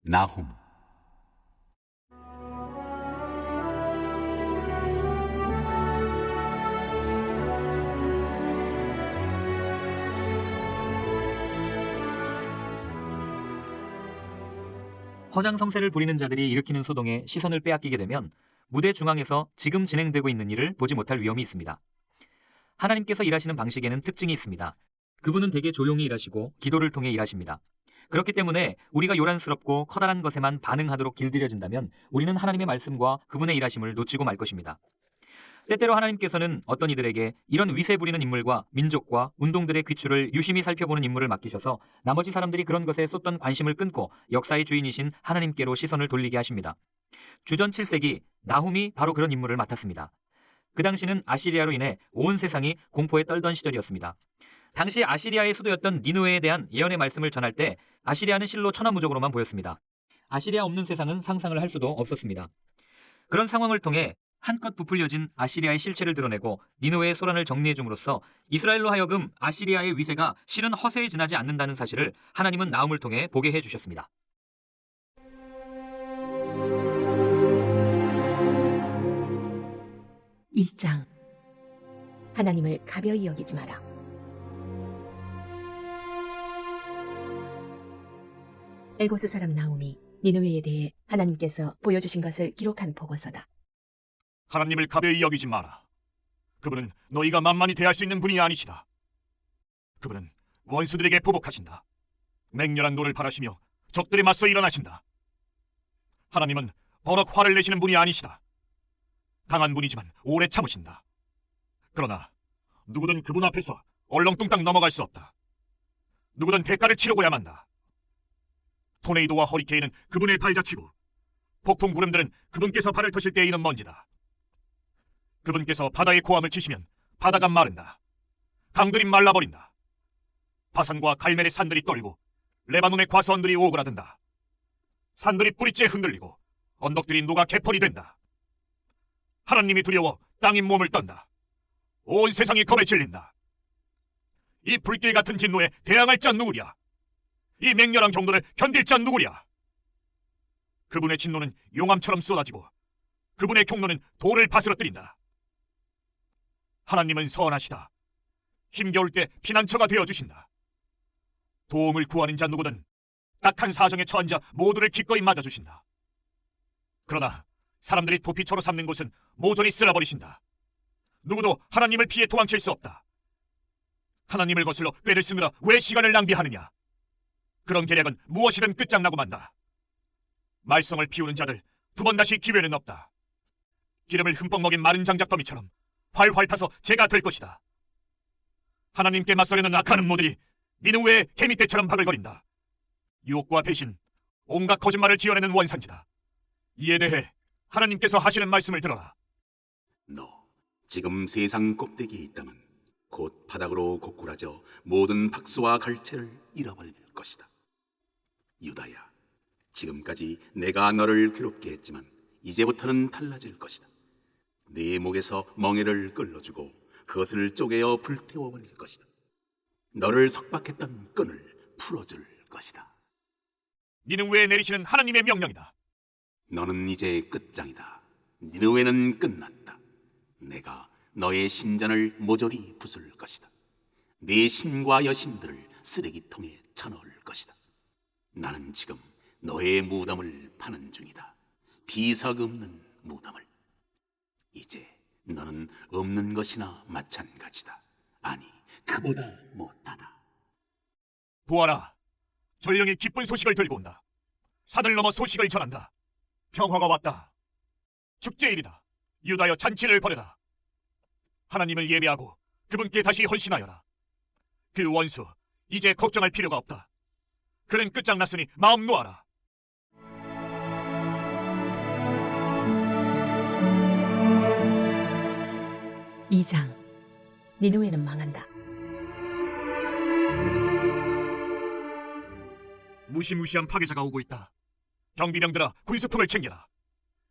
나훔. 허장성세를 부리는 자들이 일으키는 소동에 시선을 빼앗기게 되면 무대 중앙에서 지금 진행되고 있는 일을 보지 못할 위험이 있습니다. 하나님께서 일하시는 방식에는 특징이 있습니다. 그분은 되게 조용히 일하시고 기도를 통해 일하십니다. 그렇기 때문에 우리가 요란스럽고 커다란 것에만 반응하도록 길들여진다면 우리는 하나님의 말씀과 그분의 일하심을 놓치고 말 것입니다. 때때로 하나님께서는 어떤 이들에게 이런 위세 부리는 인물과 민족과 운동들의 귀추를 유심히 살펴보는 임무를 맡기셔서 나머지 사람들이 그런 것에 쏟던 관심을 끊고 역사의 주인이신 하나님께로 시선을 돌리게 하십니다. 주전 7세기 나훔이 바로 그런 임무를 맡았습니다. 그 당시는 아시리아로 인해 온 세상이 공포에 떨던 시절이었습니다. 당시 아시리아의 수도였던 니느웨에 대한 예언의 말씀을 전할 때 아시리아는 실로 천하무적으로만 보였습니다. 아시리아 없는 세상은 상상을 할 수도 없었습니다. 그런 상황을 통해 한껏 부풀려진 아시리아의 실체를 드러내고 니느웨의 소란을 정리해 줌으로써 이스라엘로 하여금 아시리아의 위세가 실은 허세에 지나지 않는다는 사실을 하나님은 나훔을 통해 보게 해주셨습니다. (1장) 하나님을 가벼이 여기지 마라. 엘고스 사람 나훔이 니느웨에 대해 하나님께서 보여주신 것을 기록한 보고서다. 하나님을 가벼이 여기지 마라. 그분은 너희가 만만히 대할 수 있는 분이 아니시다. 그분은 원수들에게 보복하신다. 맹렬한 노를 바라시며 적들에 맞서 일어나신다. 하나님은 버럭 화를 내시는 분이 아니시다. 강한 분이지만 오래 참으신다. 그러나 누구든 그분 앞에서 얼렁뚱땅 넘어갈 수 없다. 누구든 대가를 치르고야 만다. 토네이도와 허리케인은 그분의 발자취고 폭풍 구름들은 그분께서 발을 터실 때에 이는 먼지다. 그분께서 바다의 고함을 치시면 바다가 마른다. 강들이 말라버린다. 바산과 갈멜의 산들이 떨고 레바논의 과수원들이 오그라든다. 산들이 뿌리째 흔들리고 언덕들이 녹아 개펄이 된다. 하나님이 두려워 땅이 몸을 떤다. 온 세상이 겁에 질린다. 이 불길 같은 진노에 대항할 자 누구랴? 이 맹렬한 경도를 견딜 자 누구랴? 그분의 진노는 용암처럼 쏟아지고 그분의 경노는 돌을 바스러뜨린다. 하나님은 선하시다. 힘겨울 때 피난처가 되어주신다. 도움을 구하는 자 누구든 딱한 사정에 처한 자 모두를 기꺼이 맞아주신다. 그러나 사람들이 도피처로 삼는 곳은 모조리 쓸어버리신다. 누구도 하나님을 피해 도망칠 수 없다. 하나님을 거슬러 꾀를 쓰느라 왜 시간을 낭비하느냐? 그런 계략은 무엇이든 끝장나고 만다. 말썽을 피우는 자들 두 번 다시 기회는 없다. 기름을 흠뻑 먹인 마른 장작더미처럼 활활 타서 재가 될 것이다. 하나님께 맞서려는 악한 음모들이 니느웨의 개미떼처럼 바글거린다. 유혹과 배신, 온갖 거짓말을 지어내는 원산지다. 이에 대해 하나님께서 하시는 말씀을 들어라. 너 지금 세상 꼭대기에 있다면 곧 바닥으로 고꾸라져 모든 박수와 갈채를 잃어버릴 것이다. 유다야, 지금까지 내가 너를 괴롭게 했지만 이제부터는 달라질 것이다. 네 목에서 멍에를 끌어주고 그것을 쪼개어 불태워버릴 것이다. 너를 석박했던 끈을 풀어줄 것이다. 니느웨에 내리시는 하나님의 명령이다. 너는 이제 끝장이다. 니느웨는 끝났다. 내가 너의 신전을 모조리 부술 것이다. 네 신과 여신들을 쓰레기통에 쳐넣을 것이다. 나는 지금 너의 무덤을 파는 중이다. 비석 없는 무덤을. 이제 너는 없는 것이나 마찬가지다. 아니, 그보다 못하다. 보아라, 전령이 기쁜 소식을 들고 온다. 산을 넘어 소식을 전한다. 평화가 왔다. 축제일이다. 유다여 잔치를 벌여라. 하나님을 예배하고 그분께 다시 헌신하여라. 그 원수 이제 걱정할 필요가 없다. 그는 끝장났으니 마음 놓아라. (2장) 니느웨는 망한다. 무시무시한 파괴자가 오고 있다. 경비병들아, 군수품을 챙겨라.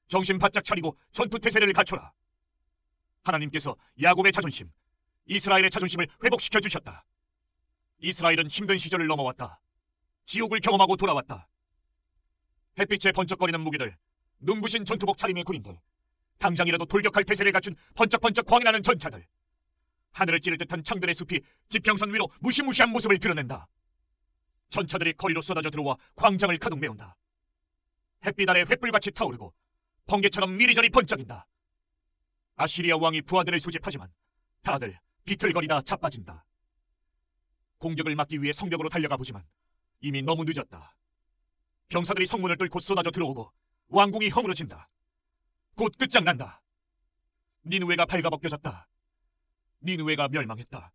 정신 바짝 차리고 전투태세를 갖춰라. 하나님께서 야곱의 자존심, 이스라엘의 자존심을 회복시켜 주셨다. 이스라엘은 힘든 시절을 넘어왔다. 지옥을 경험하고 돌아왔다. 햇빛에 번쩍거리는 무기들, 눈부신 전투복 차림의 군인들, 당장이라도 돌격할 태세를 갖춘 번쩍번쩍 광이 나는 전차들, 하늘을 찌를 듯한 창들의 숲이 지평선 위로 무시무시한 모습을 드러낸다. 전차들이 거리로 쏟아져 들어와 광장을 가득 메운다. 햇빛 아래 횃불같이 타오르고 번개처럼 미리저리 번쩍인다. 아시리아 왕이 부하들을 소집하지만 다들 비틀거리다 자빠진다. 공격을 막기 위해 성벽으로 달려가 보지만 이미 너무 늦었다. 병사들이 성문을 뚫고 쏟아져 들어오고 왕궁이 허물어진다. 곧 끝장난다. 니느웨가 발가벗겨졌다. 니느웨가 멸망했다.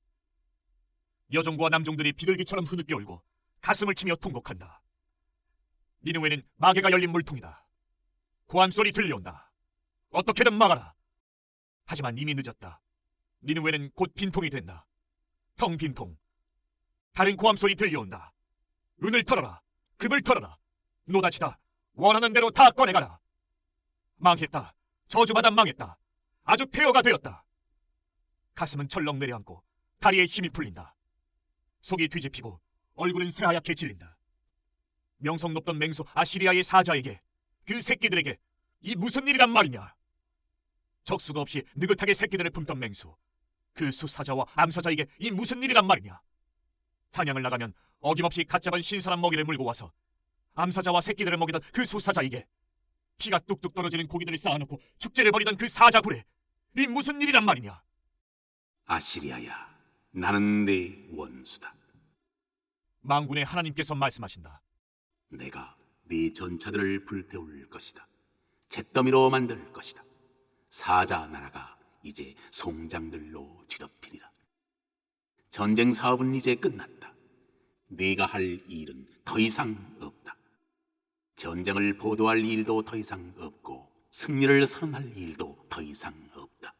여종과 남종들이 비둘기처럼 흐느껴 울고 가슴을 치며 통곡한다. 니느웨는 마개가 열린 물통이다. 고함소리 들려온다. 어떻게든 막아라. 하지만 이미 늦었다. 니느웨는 곧 빈통이 된다. 텅 빈통. 다른 고함소리 들려온다. 은을 털어라. 금을 털어라. 노다지다. 원하는 대로 다 꺼내가라. 망했다. 저주받아 망했다. 아주 폐허가 되었다. 가슴은 철렁 내려앉고 다리에 힘이 풀린다. 속이 뒤집히고 얼굴은 새하얗게 질린다. 명성 높던 맹수 아시리아의 사자에게, 그 새끼들에게 이 무슨 일이란 말이냐. 적수가 없이 느긋하게 새끼들을 품던 맹수, 그 수사자와 암사자에게 이 무슨 일이란 말이냐. 사냥을 나가면 어김없이 갓 잡은 신선한 먹이를 물고 와서 암사자와 새끼들을 먹이던 그 수사자에게 피가 뚝뚝 떨어지는 고기들을 쌓아놓고 축제를 벌이던 그 사자굴에 이 무슨 일이란 말이냐. 아시리아야, 나는 네 원수다. 만군의 하나님께서 말씀하신다. 내가 네 전차들을 불태울 것이다. 잿더미로 만들 것이다. 사자 나라가 이제 송장들로 뒤덮이리라. 전쟁 사업은 이제 끝났다. 네가 할 일은 더 이상 없다. 전쟁을 보도할 일도 더 이상 없고 승리를 선언할 일도 더 이상 없다.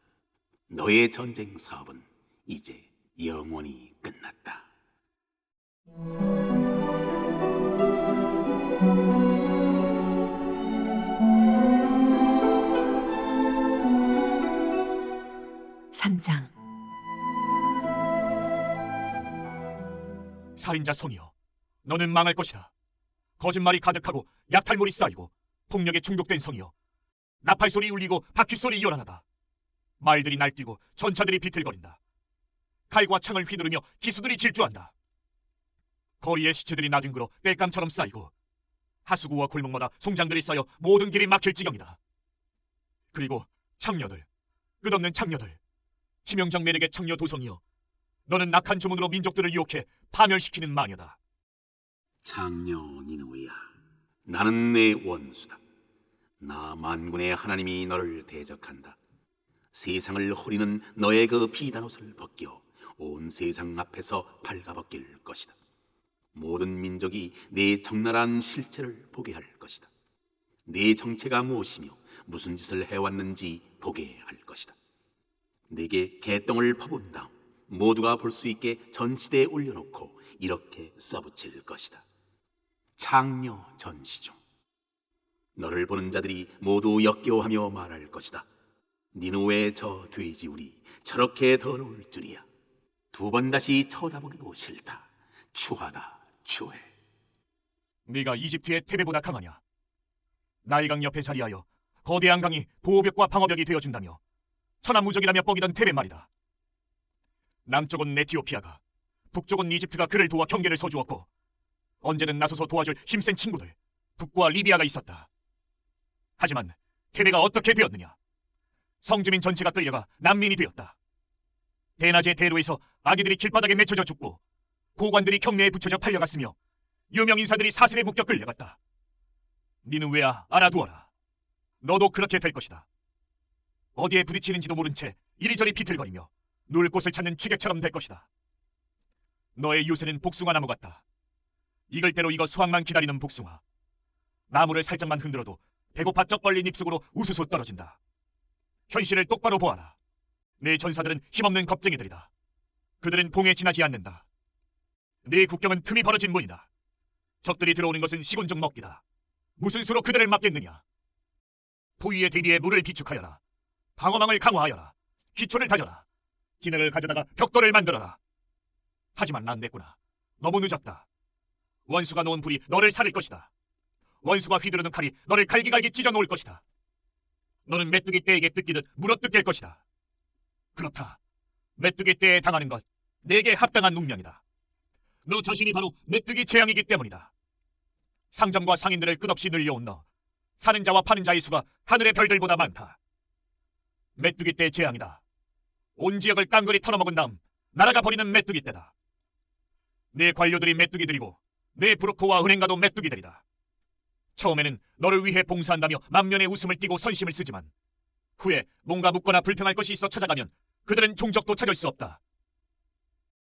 너의 전쟁 사업은 이제 영원히 끝났다. 삼장. 살인자 성이여, 너는 망할 것이다. 거짓말이 가득하고 약탈물이 쌓이고 폭력에 중독된 성이여, 나팔소리 울리고 바퀴소리 요란하다. 말들이 날뛰고 전차들이 비틀거린다. 칼과 창을 휘두르며 기수들이 질주한다. 거리에 시체들이 나뒹굴어 땔감처럼 쌓이고 하수구와 골목마다 송장들이 쌓여 모든 길이 막힐 지경이다. 그리고 창녀들, 끝없는 창녀들, 치명장 매력의 창녀 도성이여, 너는 낙한 주문으로 민족들을 유혹해 파멸시키는 마녀다. 창녀 니느웨야, 나는 내 원수다. 나 만군의 하나님이 너를 대적한다. 세상을 호리는 너의 그 비단 옷을 벗겨 온 세상 앞에서 발가벗길 것이다. 모든 민족이 네 적나라한 실체를 보게 할 것이다. 네 정체가 무엇이며 무슨 짓을 해왔는지 보게 할 것이다. 네게 개똥을 퍼본 다음 모두가 볼 수 있게 전시대에 올려놓고 이렇게 써붙일 것이다. 창녀 전시중. 너를 보는 자들이 모두 역겨워하며 말할 것이다. 니느웨의 저 돼지우리 저렇게 더러울 줄이야. 두 번 다시 쳐다보기도 싫다. 추하다, 추해. 네가 이집트의 테베보다 강하냐? 나일강 옆에 자리하여 거대한 강이 보호벽과 방어벽이 되어준다며 천하무적이라며 뻐기던 테베 말이다. 남쪽은 에티오피아가, 북쪽은 이집트가 그를 도와 경계를 서주었고 언제든 나서서 도와줄 힘센 친구들 북과 리비아가 있었다. 하지만 테베가 어떻게 되었느냐? 성주민 전체가 끌려가 난민이 되었다. 대낮에 대로에서 아기들이 길바닥에 맺혀져 죽고 고관들이 경내에 붙여져 팔려갔으며 유명 인사들이 사슬에 묶여 끌려갔다. 니느웨야, 알아두어라. 너도 그렇게 될 것이다. 어디에 부딪히는지도 모른 채 이리저리 비틀거리며 누울 곳을 찾는 취객처럼 될 것이다. 너의 요새는 복숭아 나무 같다. 익을 대로 익어 수확만 기다리는 복숭아. 나무를 살짝만 흔들어도 배고파 쩍 벌린 입속으로 우수수 떨어진다. 현실을 똑바로 보아라. 네 전사들은 힘없는 겁쟁이들이다. 그들은 봉에 지나지 않는다. 네 국경은 틈이 벌어진 문이다. 적들이 들어오는 것은 시군중 먹기다. 무슨 수로 그들을 막겠느냐? 포위에 대비해 물을 비축하여라. 방어망을 강화하여라. 기초를 다져라. 진흙을 가져다가 벽돌을 만들어라. 하지만 안 됐구나. 너무 늦었다. 원수가 놓은 불이 너를 살릴 것이다. 원수가 휘두르는 칼이 너를 갈기갈기 찢어 놓을 것이다. 너는 메뚜기 떼에게 뜯기듯 물어뜯길 것이다. 그렇다. 메뚜기 떼에 당하는 것 내게 합당한 운명이다. 너 자신이 바로 메뚜기 재앙이기 때문이다. 상점과 상인들을 끝없이 늘려온 너, 사는 자와 파는 자의 수가 하늘의 별들보다 많다. 메뚜기 떼 재앙이다. 온 지역을 깡그리 털어먹은 다음 날아가 버리는 메뚜기 떼다. 내 관료들이 메뚜기들이고 내 브로커와 은행가도 메뚜기들이다. 처음에는 너를 위해 봉사한다며 만면에 웃음을 띠고 선심을 쓰지만 후에 뭔가 묻거나 불평할 것이 있어 찾아가면 그들은 종적도 찾을 수 없다.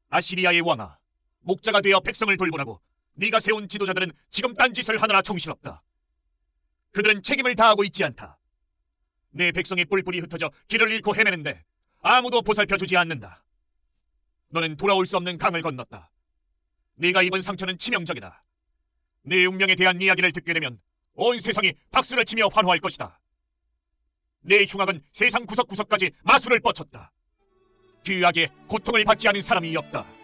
아시리아의 왕아, 목자가 되어 백성을 돌보라고 네가 세운 지도자들은 지금 딴짓을 하느라 정신없다. 그들은 책임을 다하고 있지 않다. 내 백성이 뿔뿔이 흩어져 길을 잃고 헤매는데 아무도 보살펴주지 않는다. 너는 돌아올 수 없는 강을 건넜다. 네가 입은 상처는 치명적이다. 네 운명에 대한 이야기를 듣게 되면 온 세상이 박수를 치며 환호할 것이다. 네 흉악은 세상 구석구석까지 마술을 뻗쳤다. 그 악에 고통을 받지 않은 사람이 없다.